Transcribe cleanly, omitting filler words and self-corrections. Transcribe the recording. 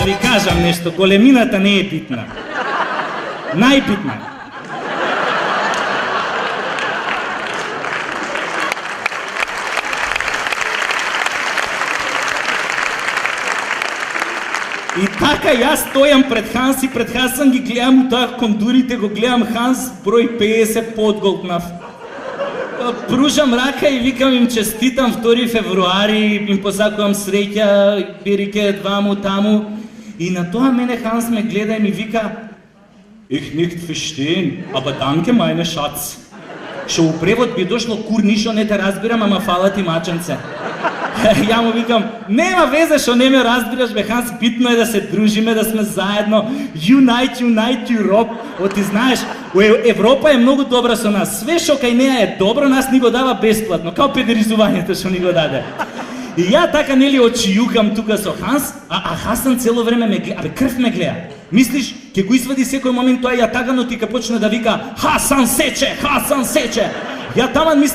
ви кажам нешто, големината не е битна. Најбитна. И така јас стојам пред Ханс и пред Хасан ги гледам у таа кондурите, го гледам Ханс, број 50 подголтнав. Пружам рака и викам им честитам 2 февруари, им посакувам среќа, бирике дваму таму. И на тоа мене Ханс ме гледа и ми вика: "Ich nicht verstehen, aber danke meine Schatz." Што у превод би дошло: "Кур, ништо не те разбирам, ама фала ти маченце." Ја му викам: "Нема везе што не ме разбираш, бе Ханс, битно е да се дружиме, да сме заедно. Unite, unite Europe." Ти знаеш, Европа е многу добра со нас. Све што кај неа е добро, нас ни го дава бесплатно, као педеризувањето што ни го даде. И ја така нели очијукам тука со Ханс, а Хасан цело време ме гледа, абе крв ме гледа. Мислиш, ќе го извади секој момент тоа јатаганот и ка почне да вика: "Хасан сече, Хасан сече." Ја таман мислам